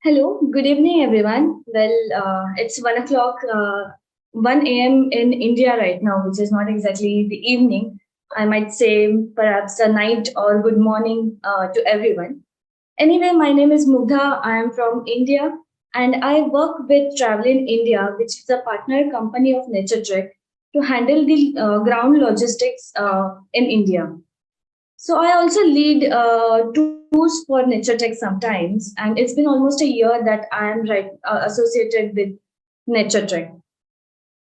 Hello, good evening, everyone. It's 1 o'clock, 1 a.m. in India right now, which is not exactly the evening. I might say perhaps a night or good morning to everyone. Anyway, my name is Mugdha. I am from India and I work with Travel in India, which is a partner company of Naturetrek to handle the ground logistics in India. So I also lead tours for Naturetrek sometimes, and it's been almost a year that I am associated with Naturetrek.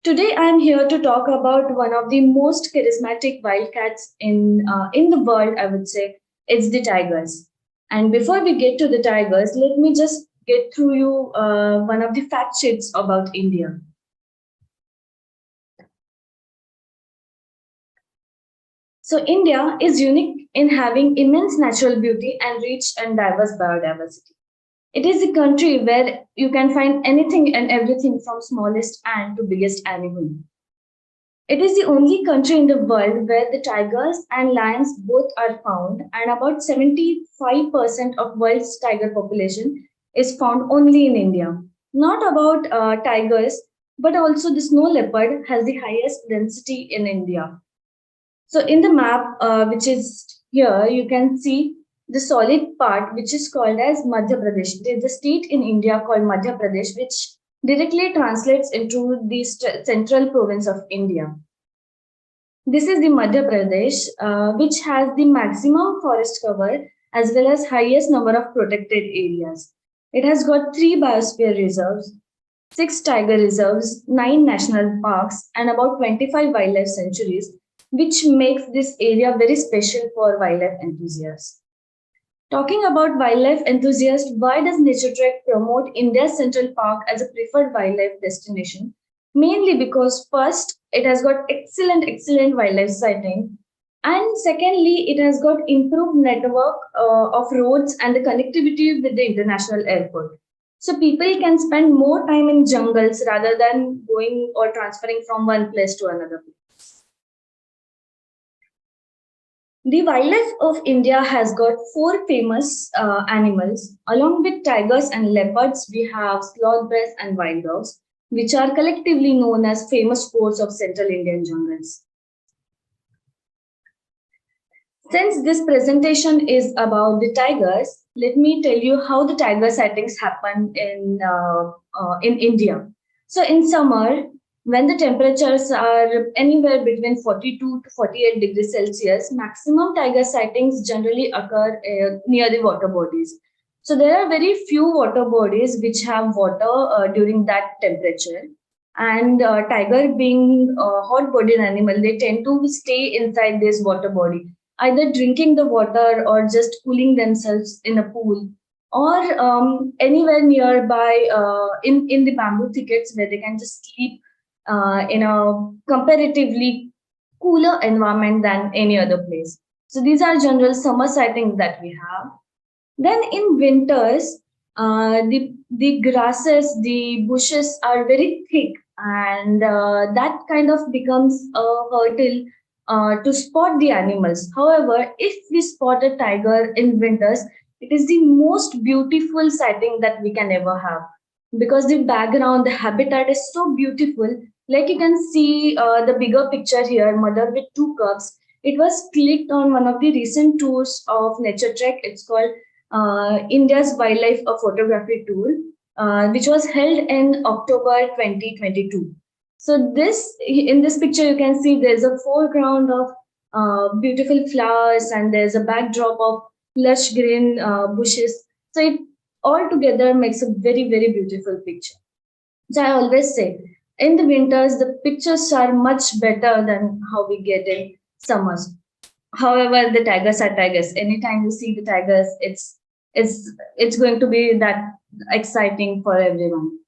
Today I am here to talk about one of the most charismatic wildcats in the world. I would say it's the tigers. And before we get to the tigers, let me just get through you one of the fact sheets about India. So India is unique in having immense natural beauty and rich and diverse biodiversity. It is a country where you can find anything and everything from smallest ant to biggest animal. It is the only country in the world where the tigers and lions both are found, and about 75% of world's tiger population is found only in India. Not about tigers, but also the snow leopard has the highest density in India. So in the map, which is here, you can see the solid part, which is called as Madhya Pradesh. There is a state in India called Madhya Pradesh, which directly translates into the central province of India. This is the Madhya Pradesh, which has the maximum forest cover as well as highest number of protected areas. It has got 3 biosphere reserves, 6 tiger reserves, 9 national parks, and about 25 wildlife sanctuaries, which makes this area very special for wildlife enthusiasts. Talking about wildlife enthusiasts, why does Naturetrek promote India's Central Park as a preferred wildlife destination? Mainly because first, it has got excellent wildlife sighting, and secondly, it has got improved network of roads and the connectivity with the international airport. So people can spend more time in jungles rather than going or transferring from one place to another place. The wildlife of India has got 4 famous animals. Along with tigers and leopards, we have sloth bears and wild dogs, which are collectively known as famous forts of central Indian jungles. Since this presentation is about the tigers, let me tell you how the tiger sightings happen in India. So in summer, when the temperatures are anywhere between 42 to 48 degrees Celsius, maximum tiger sightings generally occur near the water bodies. So there are very few water bodies which have water during that temperature. And tiger being a hot-bodied animal, they tend to stay inside this water body, either drinking the water or just cooling themselves in a pool or anywhere nearby in the bamboo thickets where they can just sleep in a comparatively cooler environment than any other place. So these are general summer sightings that we have. Then in winters, the grasses, the bushes are very thick, and that kind of becomes a hurdle to spot the animals. However, if we spot a tiger in winters, it is the most beautiful sighting that we can ever have because the background, the habitat is so beautiful. Like you can see the bigger picture here, mother with 2 cubs. It was clicked on one of the recent tours of Naturetrek. It's called India's Wildlife Photography Tour, which was held in October 2022. So this in this picture you can see there's a foreground of beautiful flowers and there's a backdrop of lush green bushes. So it all together makes a very beautiful picture. So I always say in the winters the pictures are much better than how we get in summers. However, the tigers are tigers. Anytime you see the tigers, it's going to be that exciting for everyone.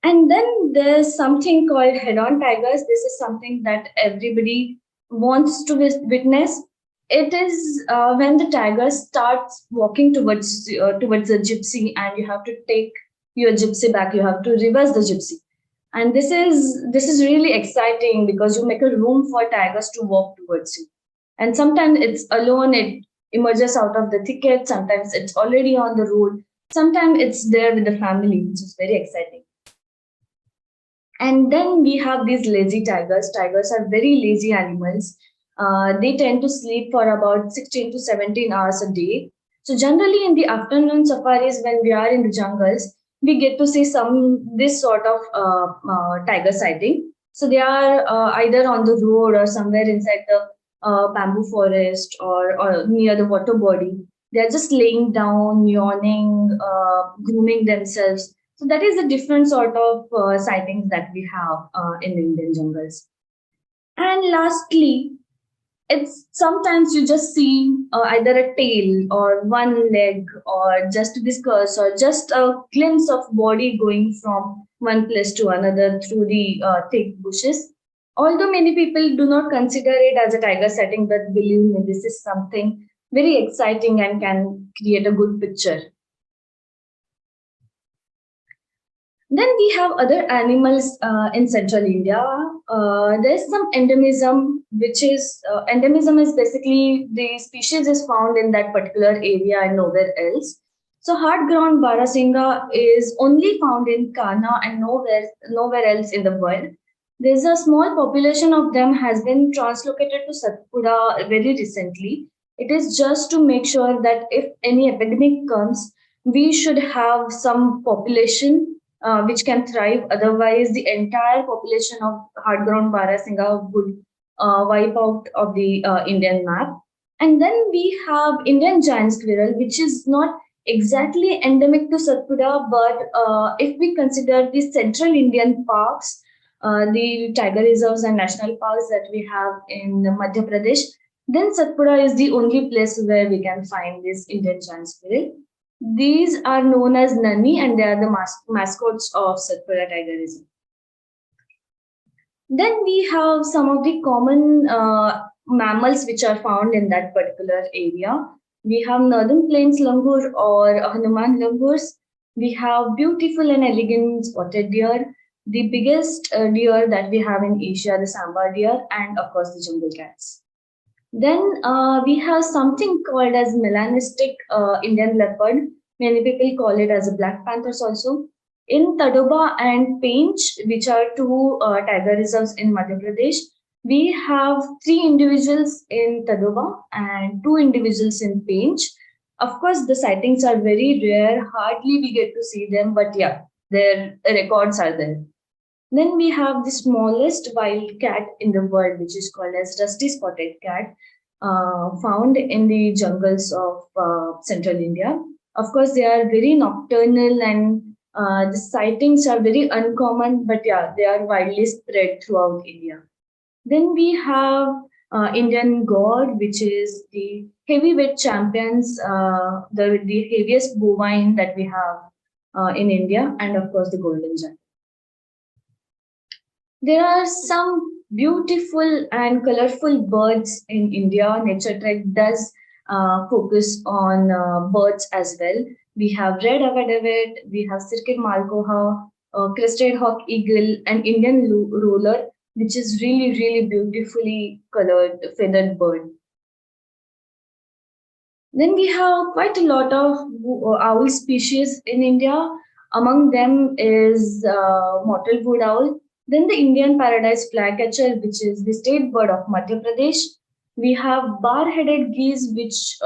And then there's something called head-on tigers. This is something that everybody wants to witness. It is when the tiger starts walking towards the gypsy, and you have to take your gypsy back. You have to reverse the gypsy, and this is really exciting because you make a room for tigers to walk towards you. And sometimes it's alone. It emerges out of the thicket. Sometimes it's already on the road. Sometimes it's there with the family, which is very exciting. And then we have these lazy tigers. Tigers are very lazy animals. They tend to sleep for about 16 to 17 hours a day. So generally in the afternoon safaris, when we are in the jungles, we get to see this sort of tiger sighting. So they are either on the road or somewhere inside the bamboo forest, or near the water body. They are just laying down, yawning, grooming themselves. So that is a different sort of sightings that we have in Indian jungles. And lastly, it's sometimes you just see either a tail or one leg or just whiskers or just a glimpse of body going from one place to another through the thick bushes. Although many people do not consider it as a tiger sighting, but believe me, this is something very exciting and can create a good picture. Then we have other animals in central India. There's some endemism, which is endemism is basically the species is found in that particular area and nowhere else. So hard ground Barasinga is only found in Kana and nowhere else in the world. There's a small population of them has been translocated to Satpura very recently. It is just to make sure that if any epidemic comes, we should have some population which can thrive. Otherwise, the entire population of hard ground Barasinga would wipe out of the Indian map. And then we have Indian giant squirrel, which is not exactly endemic to Satpura, but if we consider the central Indian parks, the tiger reserves and national parks that we have in Madhya Pradesh, then Satpura is the only place where we can find this Indian giant squirrel. These are known as Nani, and they are the mascots of Satpura Tiger Reserve. Then we have some of the common mammals which are found in that particular area. We have Northern Plains langur or Hanuman langurs. We have beautiful and elegant spotted deer, the biggest deer that we have in Asia, the sambar deer, and of course the jungle cats. Then we have something called as melanistic Indian leopard. Many people call it as a black panthers also. In Tadoba and Pench, which are two tiger reserves in Madhya Pradesh, we have three individuals in Tadoba and two individuals in Pench. Of course, the sightings are very rare. Hardly we get to see them, but yeah, their records are there. Then we have the smallest wild cat in the world, which is called as rusty spotted cat, found in the jungles of central India. Of course, they are very nocturnal and the sightings are very uncommon, but yeah, they are widely spread throughout India. Then we have Indian god, which is the heavyweight champions, the heaviest bovine that we have in India, and of course the golden giant. There are some beautiful and colorful birds in India. Naturetrek does focus on birds as well. We have red avadavet, we have circuit malkoha, crested hawk eagle, and Indian roller, which is really, really beautifully colored feathered bird. Then we have quite a lot of owl species in India. Among them is mottled wood owl. Then the Indian paradise flycatcher, which is the state bird of Madhya Pradesh. We have bar-headed geese, which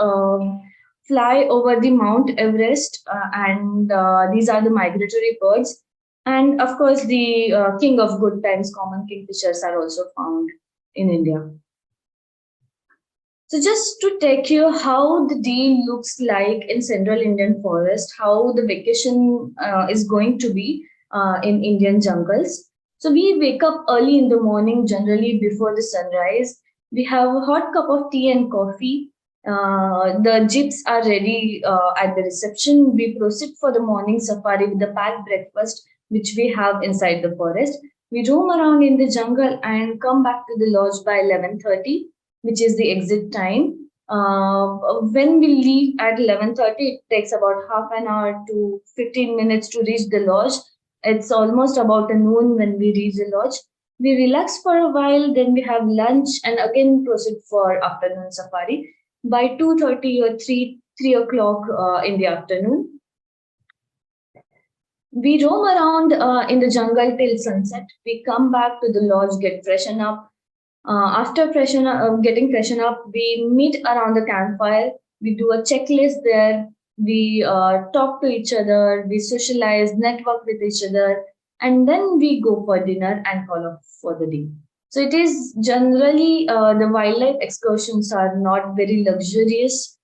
fly over the Mount Everest, and these are the migratory birds. And of course, the king of good times, common kingfishers, are also found in India. So just to take you how the day looks like in central Indian forest, how the vacation is going to be in Indian jungles. So we wake up early in the morning, generally before the sunrise. We have a hot cup of tea and coffee. The jeeps are ready at the reception. We proceed for the morning safari with the packed breakfast, which we have inside the forest. We roam around in the jungle and come back to the lodge by 11:30, which is the exit time. When we leave at 11:30, it takes about half an hour to 15 minutes to reach the lodge. It's almost about a noon when we reach the lodge. We relax for a while, then we have lunch and again proceed for afternoon safari by 2:30 or 3 o'clock in the afternoon. We roam around in the jungle till sunset. We come back to the lodge, get freshen up. After getting freshen up, we meet around the campfire. We do a checklist there. We talk to each other. We socialize, network with each other, and then we go for dinner and call off for the day. So it is generally the wildlife excursions are not very luxurious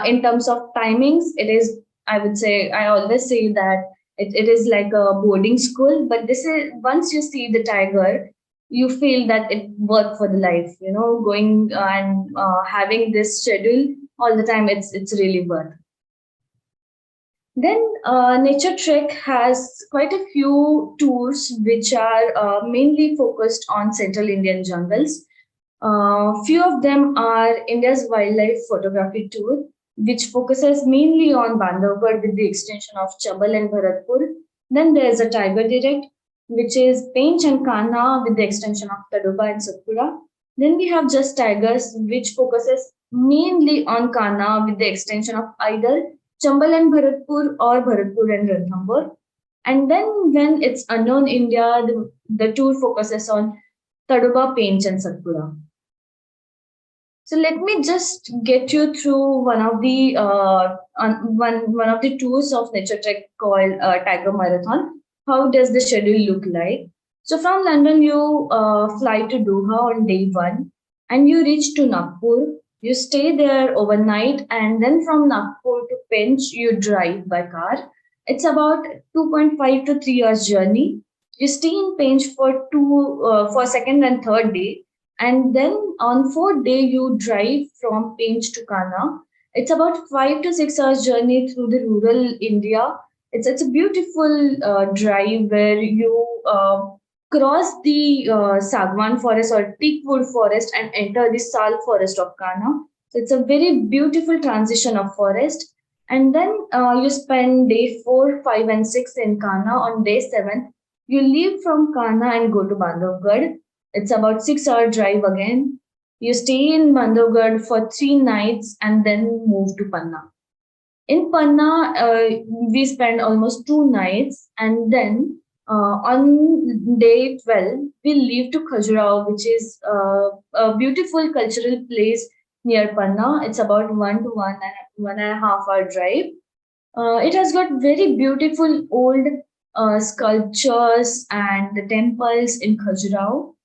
in terms of timings. It is, I would say, I always say that it is like a boarding school, but this is once you see the tiger, you feel that it worth for the life, going and having this schedule all the time, it's really worth. Then Nature Trek has quite a few tours which are mainly focused on central Indian jungles. Few of them are India's wildlife photography tour, which focuses mainly on Bandhavgarh with the extension of Chabal and Bharatpur. Then there's a Tiger Direct, which is Pench and Kanha with the extension of Tadoba and Satpura. Then we have Just Tigers, which focuses mainly on Kanha with the extension of either Chambal and Bharatpur or Bharatpur and Ranthambore. And then when it's Unknown India, the tour focuses on Tadoba, Pench and Satpura. So let me just get you through one of the tours of Naturetrek called Tiger Marathon. How does the schedule look like? So from London, you fly to Doha on day one, and you reach to Nagpur. You stay there overnight, and then from Nagpur to Pench, you drive by car. It's about 2.5 to 3 hours journey. You stay in Pench for second and third day, and then on fourth day, you drive from Pench to Kana. It's about 5 to 6 hours journey through the rural India. It's a beautiful drive where you cross the Sagwan forest or teakwood forest and enter the Sal forest of Kana. So it's a very beautiful transition of forest. And then you spend day 4, 5, and 6 in Kana. On day 7, you leave from Kana and go to Bandhavgarh. It's about 6 hour drive again. You stay in Bandhavgarh for 3 nights and then move to Panna. In Panna, we spend almost 2 nights, and then on day 12, we leave to Khajuraho, which is a beautiful cultural place near Panna. It's about 1 to 1.5 hour drive. It has got very beautiful old sculptures and the temples in Khajuraho.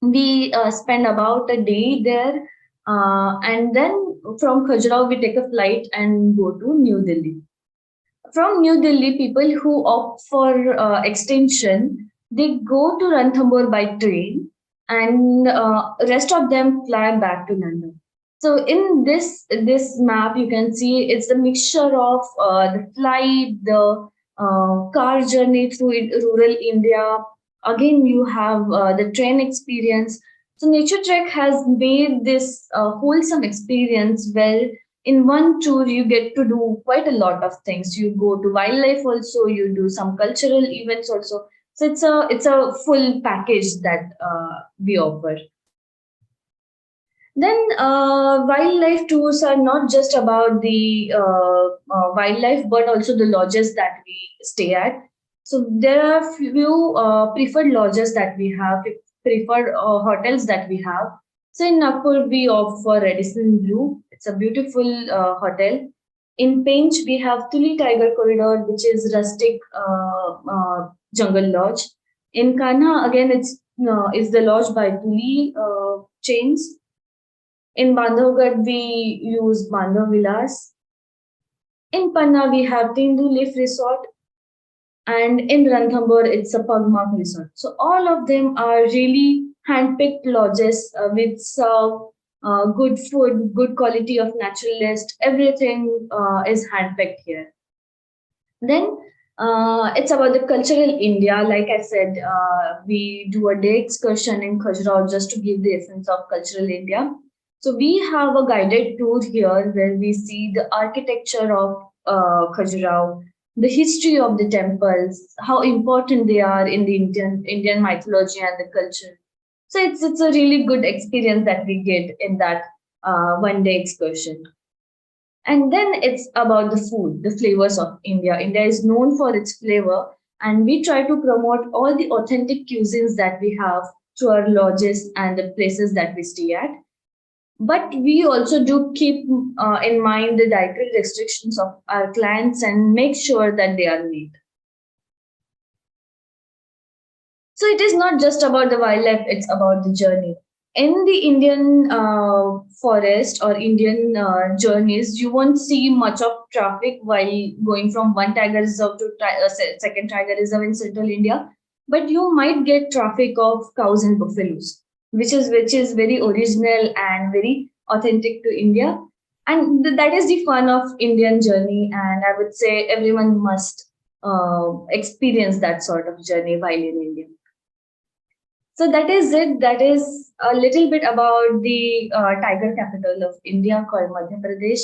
We spend about a day there, and then from Khajuraho we take a flight and go to New Delhi. From New Delhi, people who opt for extension, they go to Ranthambore by train, and rest of them fly back to London. So in this map, you can see it's a mixture of the flight, the car journey through rural India. Again, you have the train experience. So Nature Trek has made this wholesome experience where in one tour you get to do quite a lot of things. You go to wildlife also, you do some cultural events also. So it's a full package that we offer. Then wildlife tours are not just about the wildlife, but also the lodges that we stay at. So there are few preferred lodges that we have, preferred hotels that we have. So in Nagpur, we opt for Radisson Blue. It's a beautiful hotel. In Pench, we have Tuli Tiger Corridor, which is rustic jungle lodge. In Kanha, again, it's the lodge by Tuli chains. In Bandhavgarh, we use Bandhav Vilas. In Panna, we have Tindu Leaf Resort. And in Ranthambore, it's a Pagmark Resort. So all of them are really hand-picked lodges with good food, good quality of naturalist. Everything is hand-picked here. Then it's about the cultural India. Like I said, we do a day excursion in Khajuraho just to give the essence of cultural India. So we have a guided tour here where we see the architecture of Khajuraho, the history of the temples, how important they are in the Indian mythology and the culture. So it's a really good experience that we get in that 1 day excursion. And then it's about the food, the flavors of India. India is known for its flavor. and we try to promote all the authentic cuisines that we have to our lodges and the places that we stay at. But we also do keep in mind the dietary restrictions of our clients and make sure that they are met. So it is not just about the wildlife, it's about the journey. In the Indian forest or Indian journeys, you won't see much of traffic while going from one tiger reserve to second tiger reserve in central India. But you might get traffic of cows and buffaloes, which is very original and very authentic to India. And that is the fun of Indian journey. And I would say everyone must experience that sort of journey while in India. So that is it. That is a little bit about the tiger capital of India called Madhya Pradesh.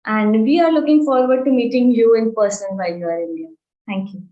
And we are looking forward to meeting you in person while you are in India. Thank you.